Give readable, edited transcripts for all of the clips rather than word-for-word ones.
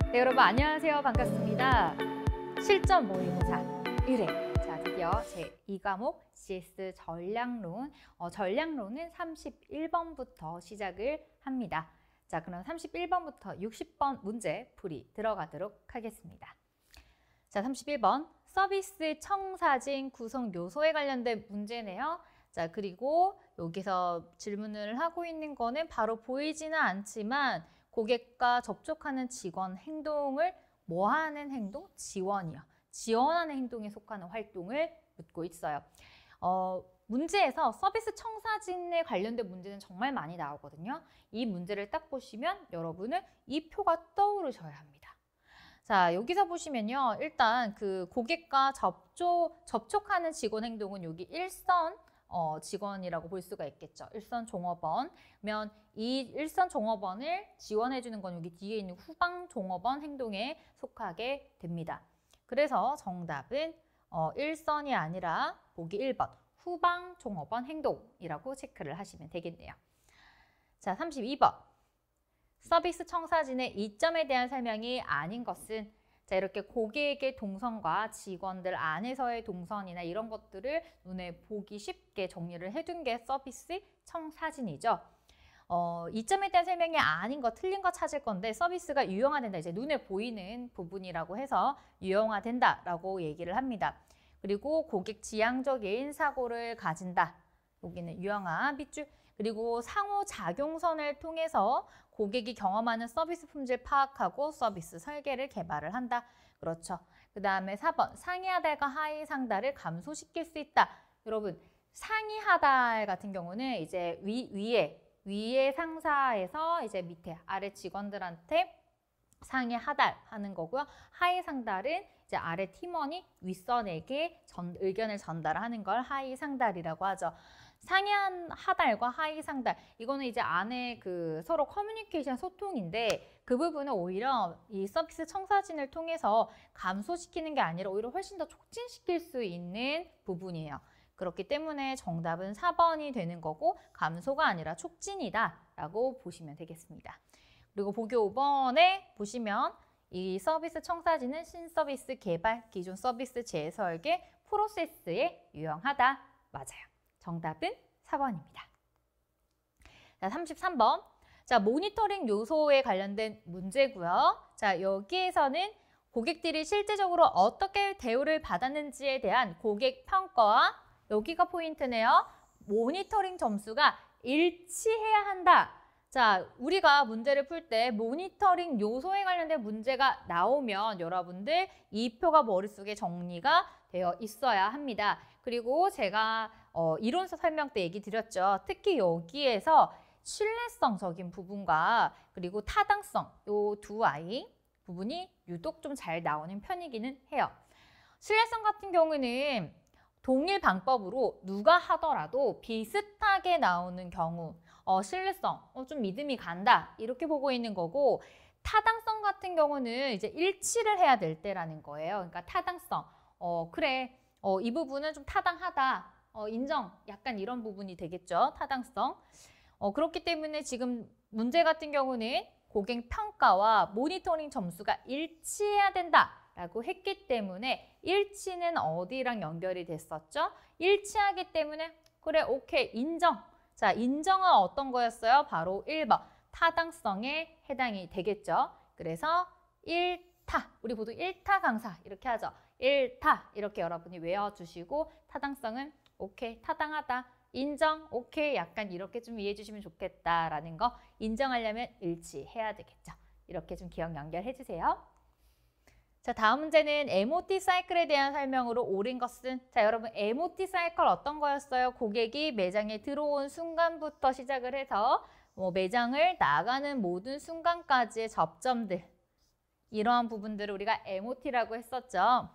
네, 여러분 안녕하세요. 반갑습니다. 실전 모의고사 1회. 자, 드디어 제2과목 CS 전략론. 전략론은 31번부터 시작을 합니다. 자, 그럼 31번부터 60번 문제 풀이 들어가도록 하겠습니다. 자, 31번. 서비스 청사진 구성 요소에 관련된 문제네요. 자, 그리고 여기서 질문을 하고 있는 거는 바로 보이지는 않지만 고객과 접촉하는 직원 행동을 뭐 하는 행동? 지원이요. 지원하는 행동에 속하는 활동을 묻고 있어요. 문제에서 서비스 청사진에 관련된 문제는 정말 많이 나오거든요. 이 문제를 딱 보시면 여러분은 이 표가 떠오르셔야 합니다. 자, 여기서 보시면요. 일단 그 고객과 접촉하는 직원 행동은 여기 일선 직원이라고 볼 수가 있겠죠. 일선 종업원면 이 일선 종업원을 지원해 주는 건 여기 뒤에 있는 후방 종업원 행동에 속하게 됩니다. 그래서 정답은 일선이 아니라 보기 1번 후방 종업원 행동이라고 체크를 하시면 되겠네요. 자, 32번. 서비스 청사진의 이점에 대한 설명이 아닌 것은 자, 이렇게 고객의 동선과 직원들 안에서의 동선이나 이런 것들을 눈에 보기 쉽게 정리를 해둔 게 서비스 청사진이죠. 이점에 대한 설명이 아닌 거, 틀린 거 찾을 건데 서비스가 유형화된다. 이제 눈에 보이는 부분이라고 해서 유형화된다라고 얘기를 합니다. 그리고 고객 지향적인 사고를 가진다. 여기는 유형화, 밑줄. 그리고 상호작용선을 통해서 고객이 경험하는 서비스 품질 파악하고 서비스 설계를 개발을 한다. 그렇죠. 그 다음에 4번, 상위 하달과 하위 상달을 감소시킬 수 있다. 여러분, 상위 하달 같은 경우는 이제 위에 상사에서 이제 밑에 아래 직원들한테 상위 하달 하는 거고요. 하위 상달은 이제 아래 팀원이 윗선에게 의견을 전달하는 걸 하위 상달이라고 하죠. 상위 하달과 하위 상달, 이거는 이제 안에 그 서로 커뮤니케이션 소통인데 그 부분은 오히려 이 서비스 청사진을 통해서 감소시키는 게 아니라 오히려 훨씬 더 촉진시킬 수 있는 부분이에요. 그렇기 때문에 정답은 4번이 되는 거고 감소가 아니라 촉진이다 라고 보시면 되겠습니다. 그리고 보기 5번에 보시면 이 서비스 청사진은 신서비스 개발, 기존 서비스 재설계, 프로세스에 유용하다. 맞아요. 정답은 4번입니다. 자, 33번. 자, 모니터링 요소에 관련된 문제고요. 자, 여기에서는 고객들이 실제적으로 어떻게 대우를 받았는지에 대한 고객 평가와 여기가 포인트네요. 모니터링 점수가 일치해야 한다. 자, 우리가 문제를 풀 때 모니터링 요소에 관련된 문제가 나오면 여러분들 이 표가 머릿속에 정리가 되어 있어야 합니다. 그리고 제가 이론서 설명 때 얘기 드렸죠. 특히 여기에서 신뢰성적인 부분과 그리고 타당성 이 두 아이 부분이 유독 좀 잘 나오는 편이기는 해요. 신뢰성 같은 경우는 동일 방법으로 누가 하더라도 비슷하게 나오는 경우 신뢰성, 좀 믿음이 간다 이렇게 보고 있는 거고 타당성 같은 경우는 이제 일치를 해야 될 때라는 거예요. 그러니까 타당성, 그래 이 부분은 좀 타당하다, 인정, 약간 이런 부분이 되겠죠. 타당성. 그렇기 때문에 지금 문제 같은 경우는 고객 평가와 모니터링 점수가 일치해야 된다라고 했기 때문에 일치는 어디랑 연결이 됐었죠? 일치하기 때문에 그래, 오케이, 인정. 자, 인정은 어떤 거였어요? 바로 1번, 타당성에 해당이 되겠죠. 그래서 1타, 우리 모두 1타 강사 이렇게 하죠. 1타 이렇게 여러분이 외워주시고 타당성은 오케이, 타당하다. 인정, 오케이, 약간 이렇게 좀 이해해 주시면 좋겠다라는 거 인정하려면 일치해야 되겠죠. 이렇게 좀 기억 연결해 주세요. 자, 다음 문제는 MOT 사이클에 대한 설명으로 옳은 것은 자, 여러분 MOT 사이클 어떤 거였어요? 고객이 매장에 들어온 순간부터 시작을 해서 매장을 나가는 모든 순간까지의 접점들 이러한 부분들을 우리가 MOT라고 했었죠.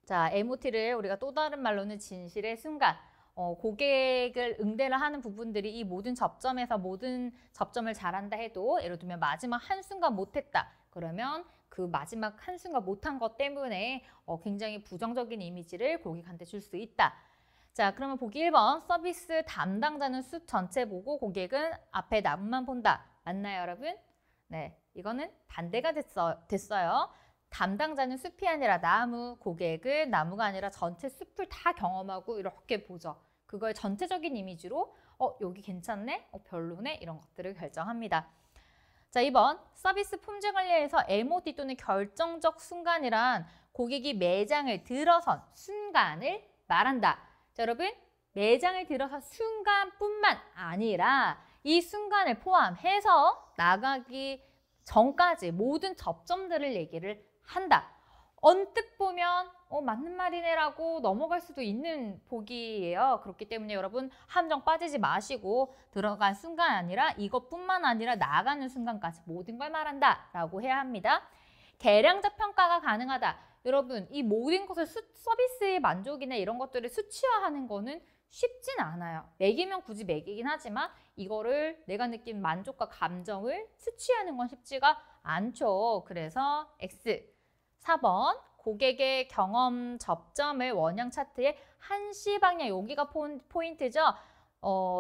자, MOT를 우리가 또 다른 말로는 진실의 순간 고객을 응대를 하는 부분들이 이 모든 접점에서 모든 접점을 잘한다 해도 예를 들면 마지막 한순간 못했다. 그러면 그 마지막 한순간 못한 것 때문에 굉장히 부정적인 이미지를 고객한테 줄 수 있다. 자, 그러면 보기 1번 서비스 담당자는 숲 전체 보고 고객은 앞에 나무만 본다. 맞나요, 여러분? 네, 이거는 반대가 됐어요. 담당자는 숲이 아니라 나무, 고객은 나무가 아니라 전체 숲을 다 경험하고 이렇게 보죠. 그걸 전체적인 이미지로 여기 괜찮네? 별로네? 이런 것들을 결정합니다. 자, 2번 서비스 품질 관리에서 MOT 또는 결정적 순간이란 고객이 매장을 들어선 순간을 말한다. 자, 여러분 매장을 들어선 순간뿐만 아니라 이 순간을 포함해서 나가기 전까지 모든 접점들을 얘기를 한다. 언뜻 보면 맞는 말이네라고 넘어갈 수도 있는 보기예요. 그렇기 때문에 여러분 함정 빠지지 마시고 들어간 순간 아니라 이것뿐만 아니라 나가는 순간까지 모든 걸 말한다 라고 해야 합니다. 계량적 평가가 가능하다. 여러분 이 모든 것을 서비스의 만족이나 이런 것들을 수치화하는 거는 쉽진 않아요. 매기면 굳이 매기긴 하지만 이거를 내가 느낀 만족과 감정을 수치하는 건 쉽지가 않죠. 그래서 X. 4번 고객의 경험 접점을 원형 차트의 한시 방향 여기가 포인트죠.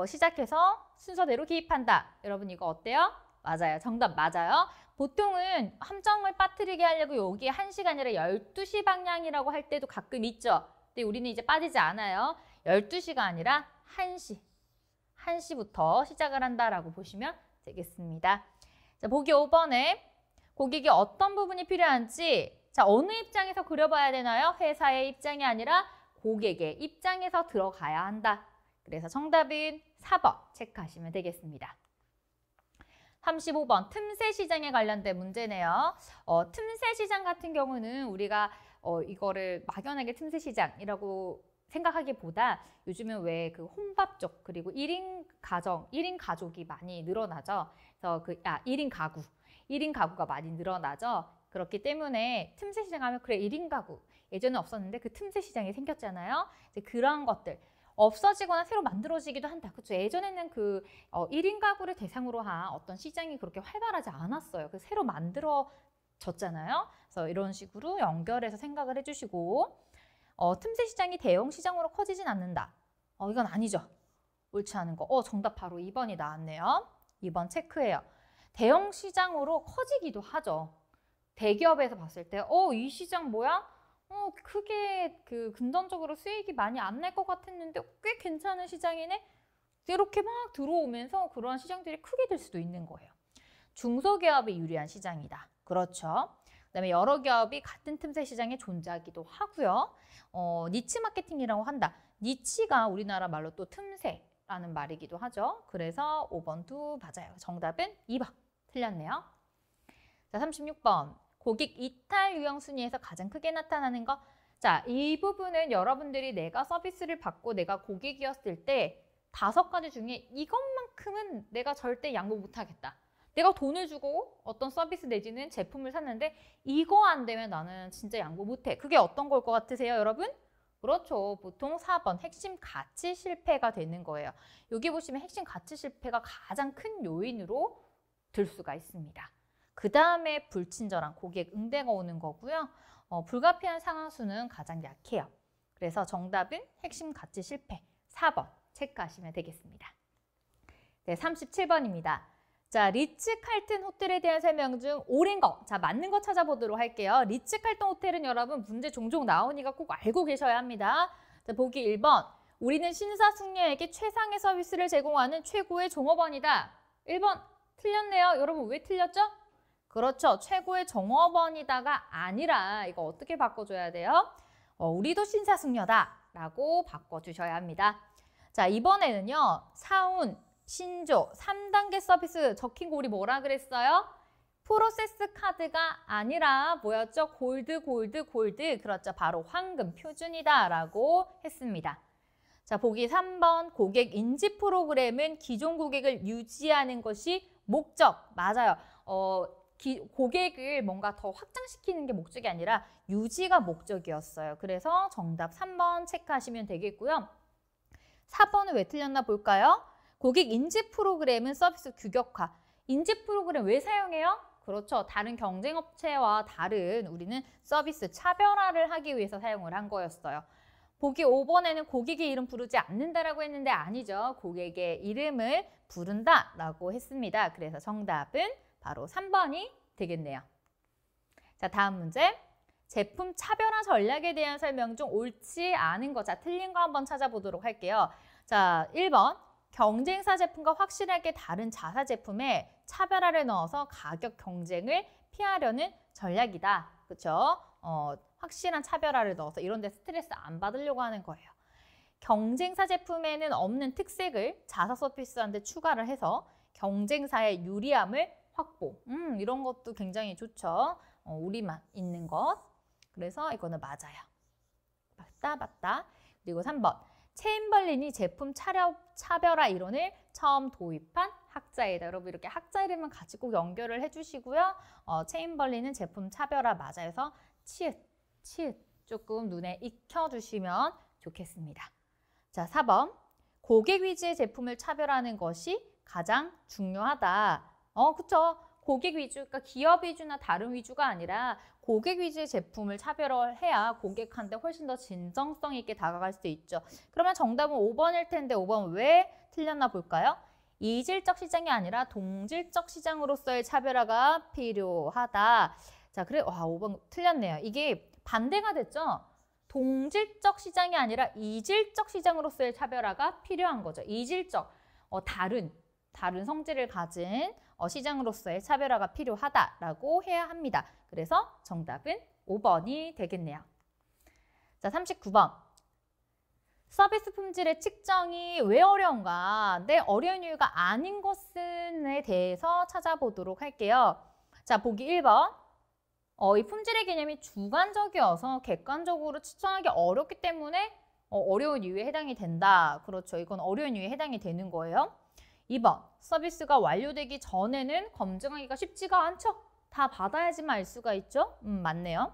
시작해서 순서대로 기입한다. 여러분 이거 어때요? 맞아요. 정답 맞아요. 보통은 함정을 빠뜨리게 하려고 여기에 1시가 아니라 12시 방향이라고 할 때도 가끔 있죠. 근데 우리는 이제 빠지지 않아요. 12시가 아니라 1시. 1시부터 시작을 한다라고 보시면 되겠습니다. 자, 보기 5번에 고객이 어떤 부분이 필요한지 자, 어느 입장에서 그려봐야 되나요? 회사의 입장이 아니라 고객의 입장에서 들어가야 한다. 그래서 정답은 4번 체크하시면 되겠습니다. 35번 틈새 시장에 관련된 문제네요. 틈새 시장 같은 경우는 우리가 이거를 막연하게 틈새 시장이라고 생각하기보다 요즘은 왜 그 혼밥 쪽 그리고 1인 가정, 1인 가족이 많이 늘어나죠. 그래서 1인 가구가 많이 늘어나죠. 그렇기 때문에 틈새 시장 하면 그래 1인 가구 예전에 없었는데 그 틈새 시장이 생겼잖아요. 이제 그런 것들 없어지거나 새로 만들어지기도 한다. 그렇죠. 예전에는 그 1인 가구를 대상으로 한 어떤 시장이 그렇게 활발하지 않았어요. 그 새로 만들어졌잖아요. 그래서 이런 식으로 연결해서 생각을 해주시고 틈새 시장이 대형 시장으로 커지진 않는다. 이건 아니죠. 옳지 않은 거. 정답 바로 2번이 나왔네요. 2번 체크해요. 대형 시장으로 커지기도 하죠. 대기업에서 봤을 때 이 시장 뭐야? 크게 금전적으로 수익이 많이 안 날 것 같았는데 꽤 괜찮은 시장이네? 이렇게 막 들어오면서 그러한 시장들이 크게 될 수도 있는 거예요. 중소기업이 유리한 시장이다. 그렇죠. 그다음에 여러 기업이 같은 틈새 시장에 존재하기도 하고요. 니치 마케팅이라고 한다. 니치가 우리나라 말로 또 틈새라는 말이기도 하죠. 그래서 5번도 맞아요. 정답은 2번. 틀렸네요. 자, 36번. 고객 이탈 유형 순위에서 가장 크게 나타나는 거. 자, 이 부분은 여러분들이 내가 서비스를 받고 내가 고객이었을 때 5가지 중에 이것만큼은 내가 절대 양보 못하겠다. 내가 돈을 주고 어떤 서비스 내지는 제품을 샀는데 이거 안 되면 나는 진짜 양보 못해. 그게 어떤 걸 것 같으세요, 여러분? 그렇죠. 보통 4번 핵심 가치 실패가 되는 거예요. 여기 보시면 핵심 가치 실패가 가장 큰 요인으로 들 수가 있습니다. 그 다음에 불친절한 고객 응대가 오는 거고요. 불가피한 상황수는 가장 약해요. 그래서 정답은 핵심 가치 실패 4번 체크하시면 되겠습니다. 네, 37번입니다. 자, 리츠칼튼 호텔에 대한 설명 중 옳은 거. 자, 맞는 거 찾아보도록 할게요. 리츠칼튼 호텔은 여러분 문제 종종 나오니까 꼭 알고 계셔야 합니다. 자, 보기 1번. 우리는 신사숙녀에게 최상의 서비스를 제공하는 최고의 종업원이다. 1번 틀렸네요. 여러분 왜 틀렸죠? 그렇죠. 최고의 종업원이다가 아니라 이거 어떻게 바꿔줘야 돼요? 우리도 신사숙녀다 라고 바꿔주셔야 합니다. 자, 이번에는요. 사운, 신조, 3단계 서비스 적힌 거 우리 뭐라 그랬어요? 프로세스 카드가 아니라 뭐였죠? 골드. 그렇죠. 바로 황금 표준이다 라고 했습니다. 자, 보기 3번. 고객 인지 프로그램은 기존 고객을 유지하는 것이 목적. 맞아요. 고객을 뭔가 더 확장시키는 게 목적이 아니라 유지가 목적이었어요. 그래서 정답 3번 체크하시면 되겠고요. 4번은 왜 틀렸나 볼까요? 고객 인지 프로그램은 서비스 규격화. 인지 프로그램 왜 사용해요? 그렇죠. 다른 경쟁업체와 다른 우리는 서비스 차별화를 하기 위해서 사용을 한 거였어요. 보기 5번에는 고객의 이름 부르지 않는다라고 했는데 아니죠. 고객의 이름을 부른다라고 했습니다. 그래서 정답은 바로 3번이 되겠네요. 자, 다음 문제. 제품 차별화 전략에 대한 설명 중 옳지 않은 거. 자, 틀린 거 한번 찾아보도록 할게요. 자, 1번. 경쟁사 제품과 확실하게 다른 자사 제품에 차별화를 넣어서 가격 경쟁을 피하려는 전략이다. 그렇죠? 확실한 차별화를 넣어서 이런 데 스트레스 안 받으려고 하는 거예요. 경쟁사 제품에는 없는 특색을 자사 서비스한테 추가를 해서 경쟁사의 유리함을 확보. 이런 것도 굉장히 좋죠. 우리만 있는 것. 그래서 이거는 맞아요. 맞다. 그리고 3번. 체인벌린이 제품 차별화 이론을 처음 도입한 학자이다. 여러분 이렇게 학자 이름을 같이 꼭 연결을 해주시고요. 체인벌린은 제품 차별화 맞아요. 그래서 치읓 조금 눈에 익혀두시면 좋겠습니다. 자, 4번. 고객 위주의 제품을 차별하는 것이 가장 중요하다. 그쵸. 고객 위주, 그러니까 기업 위주나 다른 위주가 아니라 고객 위주의 제품을 차별화해야 고객한테 훨씬 더 진정성 있게 다가갈 수 있죠. 그러면 정답은 5번일 텐데 5번 왜 틀렸나 볼까요? 이질적 시장이 아니라 동질적 시장으로서의 차별화가 필요하다. 자, 그래. 와, 5번 틀렸네요. 이게 반대가 됐죠? 동질적 시장이 아니라 이질적 시장으로서의 차별화가 필요한 거죠. 이질적, 다른 성질을 가진 시장으로서의 차별화가 필요하다라고 해야 합니다. 그래서 정답은 5번이 되겠네요. 자, 39번. 서비스 품질의 측정이 왜 어려운가? 어려운 이유가 아닌 것에 대해서 찾아보도록 할게요. 자, 보기 1번. 이 품질의 개념이 주관적이어서 객관적으로 측정하기 어렵기 때문에 어려운 이유에 해당이 된다. 그렇죠. 이건 어려운 이유에 해당이 되는 거예요. 2번. 서비스가 완료되기 전에는 검증하기가 쉽지가 않죠. 다 받아야지만 알 수가 있죠. 맞네요.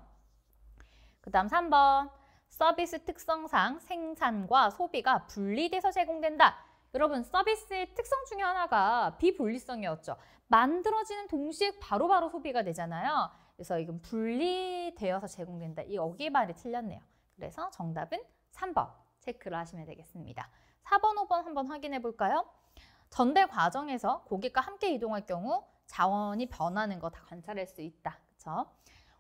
그 다음 3번. 서비스 특성상 생산과 소비가 분리돼서 제공된다. 여러분 서비스의 특성 중에 하나가 비분리성이었죠. 만들어지는 동시에 바로바로 소비가 되잖아요. 그래서 이건 분리되어서 제공된다. 이 여기 말이 틀렸네요. 그래서 정답은 3번 체크를 하시면 되겠습니다. 4번, 5번 한번 확인해 볼까요? 전달 과정에서 고객과 함께 이동할 경우 자원이 변하는 거 다 관찰할 수 있다. 그렇죠?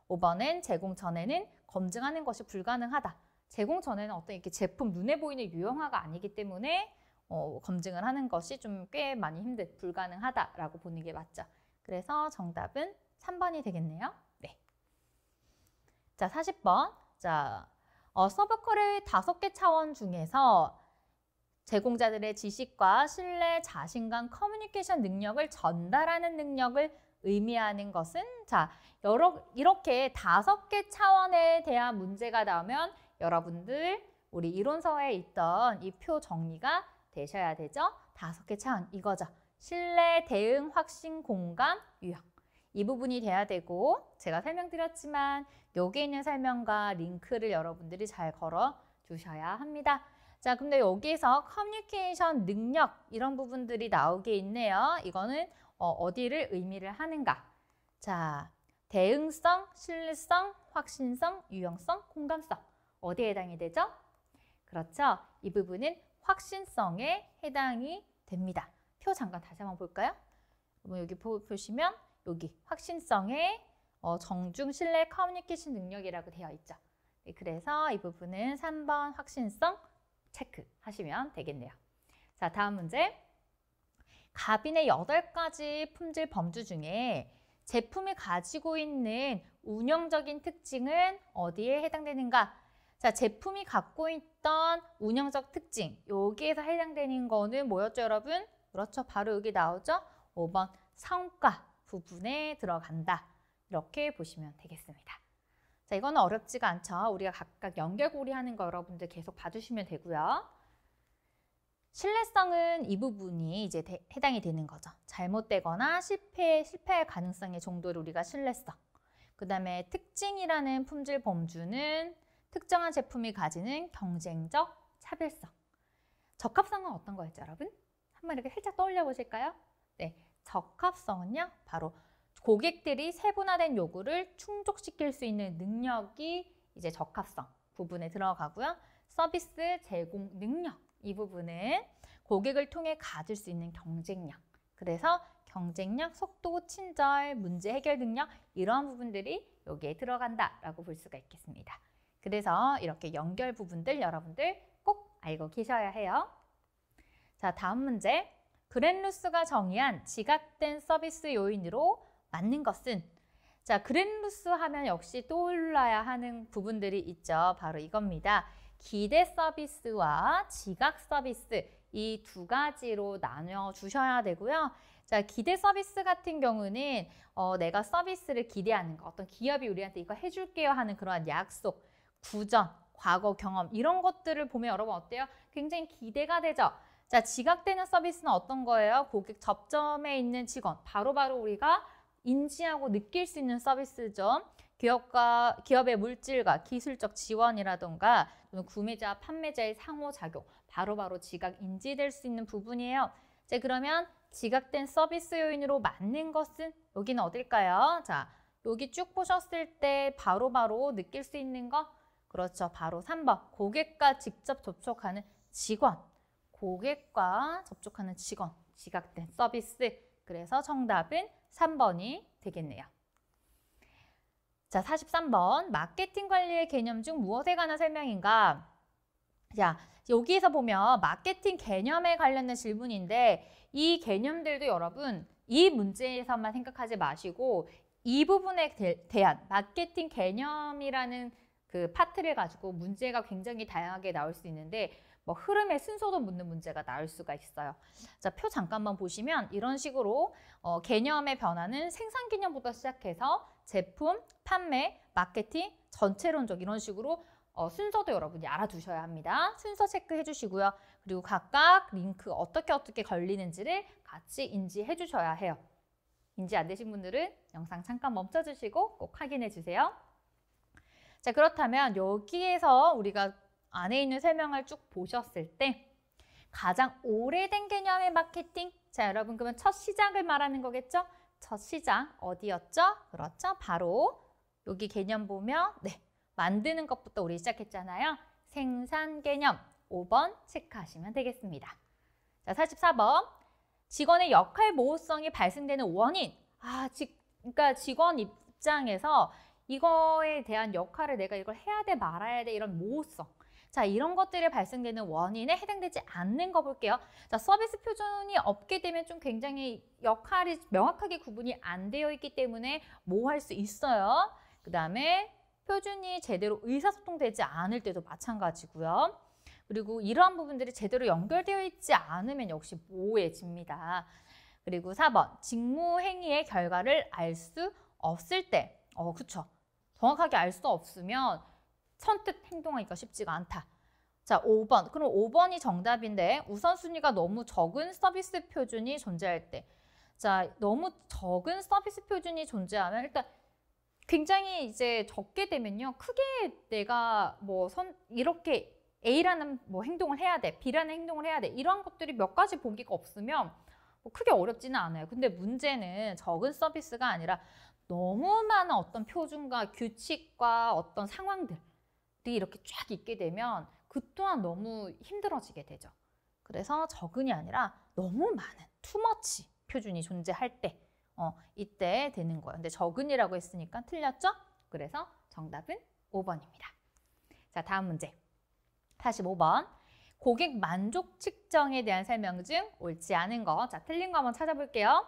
5번은 제공 전에는 검증하는 것이 불가능하다. 제공 전에는 어떤 이렇게 제품 눈에 보이는 유형화가 아니기 때문에 검증을 하는 것이 좀 꽤 많이 불가능하다라고 보는 게 맞죠. 그래서 정답은 3번이 되겠네요. 네. 자, 40번. 자, 서브컬의 5개 차원 중에서 제공자들의 지식과 신뢰, 자신감, 커뮤니케이션 능력을 전달하는 능력을 의미하는 것은 자, 이렇게 5개 차원에 대한 문제가 나오면 여러분들 우리 이론서에 있던 이 표 정리가 되셔야 되죠. 5개 차원 이거죠. 신뢰, 대응, 확신, 공감, 유형. 이 부분이 돼야 되고 제가 설명드렸지만 여기 있는 설명과 링크를 여러분들이 잘 걸어 주셔야 합니다. 자, 근데 여기서 커뮤니케이션 능력 이런 부분들이 나오게 있네요. 이거는 어디를 의미를 하는가? 자, 대응성, 신뢰성, 확신성, 유형성, 공감성 어디에 해당이 되죠? 그렇죠. 이 부분은 확신성에 해당이 됩니다. 표 잠깐 다시 한번 볼까요? 여기 보시면 여기 확신성에 정중, 신뢰, 커뮤니케이션 능력이라고 되어 있죠. 네, 그래서 이 부분은 3번 확신성 체크하시면 되겠네요. 자, 다음 문제. 가빈의 8가지 품질 범주 중에 제품이 가지고 있는 운영적인 특징은 어디에 해당되는가? 자, 제품이 갖고 있던 운영적 특징, 여기에서 해당되는 거는 뭐였죠, 여러분? 그렇죠, 바로 여기 나오죠? 5번 성과 부분에 들어간다. 이렇게 보시면 되겠습니다. 자, 이거는 어렵지가 않죠. 우리가 각각 연결고리하는 거 여러분들 계속 봐주시면 되고요. 신뢰성은 이 부분이 이제 해당이 되는 거죠. 잘못되거나 실패할 가능성의 정도를 우리가 신뢰성. 그 다음에 특징이라는 품질 범주는 특정한 제품이 가지는 경쟁적 차별성. 적합성은 어떤 거였죠, 여러분? 한번 이렇게 살짝 떠올려 보실까요? 네, 적합성은요, 바로 고객들이 세분화된 요구를 충족시킬 수 있는 능력이 이제 적합성 부분에 들어가고요. 서비스 제공 능력 이 부분은 고객을 통해 가질 수 있는 경쟁력 그래서 경쟁력, 속도, 친절, 문제 해결 능력 이러한 부분들이 여기에 들어간다라고 볼 수가 있겠습니다. 그래서 이렇게 연결 부분들 여러분들 꼭 알고 계셔야 해요. 자, 다음 문제. 그랜 루스가 정의한 지각된 서비스 요인으로 맞는 것은? 자, 그랜 루스 하면 역시 떠올라야 하는 부분들이 있죠. 바로 이겁니다. 기대 서비스와 지각 서비스 이 두 가지로 나눠 주셔야 되고요. 자, 기대 서비스 같은 경우는 내가 서비스를 기대하는 거, 어떤 기업이 우리한테 이거 해줄게요 하는 그러한 약속, 구전, 과거 경험 이런 것들을 보면 여러분 어때요? 굉장히 기대가 되죠. 자, 지각되는 서비스는 어떤 거예요? 고객 접점에 있는 직원, 바로바로 우리가 인지하고 느낄 수 있는 서비스죠. 기업의 물질과 기술적 지원이라던가 구매자, 판매자의 상호작용, 바로바로 지각 인지될 수 있는 부분이에요. 자, 그러면 지각된 서비스 요인으로 맞는 것은 여기는 어딜까요? 자, 여기 쭉 보셨을 때 바로바로 느낄 수 있는 거? 그렇죠. 바로 3번. 고객과 직접 접촉하는 직원. 고객과 접촉하는 직원. 지각된 서비스. 그래서 정답은 3번이 되겠네요. 자, 43번. 마케팅 관리의 개념 중 무엇에 관한 설명인가? 자, 여기에서 보면 마케팅 개념에 관련된 질문인데 이 개념들도 여러분 이 문제에서만 생각하지 마시고 이 부분에 대한 마케팅 개념이라는 그 파트를 가지고 문제가 굉장히 다양하게 나올 수 있는데 뭐 흐름의 순서도 묻는 문제가 나올 수가 있어요. 자, 표 잠깐만 보시면 이런 식으로 개념의 변화는 생산 개념부터 시작해서 제품, 판매, 마케팅, 전체론적 이런 식으로 순서도 여러분이 알아두셔야 합니다. 순서 체크해 주시고요. 그리고 각각 링크 어떻게 걸리는지를 같이 인지해 주셔야 해요. 인지 안 되신 분들은 영상 잠깐 멈춰 주시고 꼭 확인해 주세요. 자, 그렇다면 여기에서 우리가 안에 있는 설명을 쭉 보셨을 때 가장 오래된 개념의 마케팅. 자, 여러분 그러면 첫 시작을 말하는 거겠죠? 첫 시작 어디였죠? 그렇죠. 바로 여기 개념 보면 만드는 것부터 우리 시작했잖아요. 생산 개념 5번 체크하시면 되겠습니다. 자, 44번. 직원의 역할 모호성이 발생되는 원인. 그러니까 직원 입장에서 이거에 대한 역할을 내가 이걸 해야 돼 말아야 돼 이런 모호성. 자, 이런 것들이 발생되는 원인에 해당되지 않는 거 볼게요. 자, 서비스 표준이 없게 되면 좀 굉장히 역할이 명확하게 구분이 안 되어 있기 때문에 모호할 수 있어요. 그 다음에 표준이 제대로 의사소통되지 않을 때도 마찬가지고요. 그리고 이러한 부분들이 제대로 연결되어 있지 않으면 역시 모호해집니다. 그리고 4번, 직무 행위의 결과를 알 수 없을 때. 그쵸. 정확하게 알 수 없으면 선뜻 행동하기가 쉽지가 않다. 자, 5번. 그럼 5번이 정답인데 우선순위가 너무 적은 서비스 표준이 존재할 때. 자, 너무 적은 서비스 표준이 존재하면 일단 굉장히 이제 적게 되면요. 크게 내가 이렇게 A라는 행동을 해야 돼. B라는 행동을 해야 돼. 이런 것들이 몇 가지 보기가 없으면 크게 어렵지는 않아요. 근데 문제는 적은 서비스가 아니라 너무 많은 어떤 표준과 규칙과 어떤 상황들이 이렇게 쫙 있게 되면 그 또한 너무 힘들어지게 되죠. 그래서 적은이 아니라 너무 많은 투머치 표준이 존재할 때 이때 되는 거예요. 근데 적은이라고 했으니까 틀렸죠? 그래서 정답은 5번입니다. 자, 다음 문제. 45번. 고객 만족 측정에 대한 설명 중 옳지 않은 거. 자, 틀린 거 한번 찾아볼게요.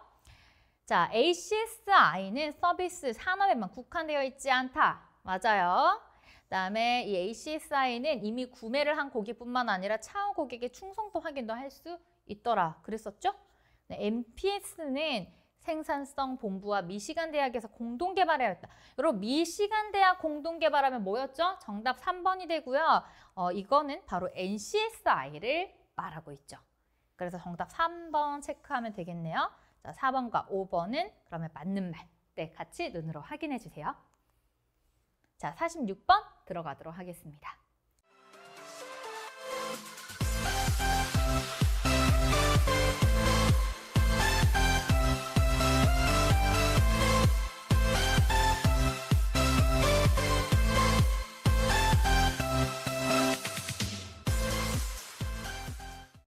자, ACSI는 서비스 산업에만 국한되어 있지 않다. 맞아요. 그다음에 이 ACSI는 이미 구매를 한 고객뿐만 아니라 차후 고객의 충성도 확인도 할 수 있더라. 그랬었죠? MPS는 생산성 본부와 미시간 대학에서 공동 개발하였다. 여러분 미시간 대학 공동 개발하면 뭐였죠? 정답 3번이 되고요. 이거는 바로 NCSI를 말하고 있죠. 그래서 정답 3번 체크하면 되겠네요. 자, 4번과 5번은 그러면 맞는 말. 네, 같이 눈으로 확인해 주세요. 자, 46번 들어가도록 하겠습니다.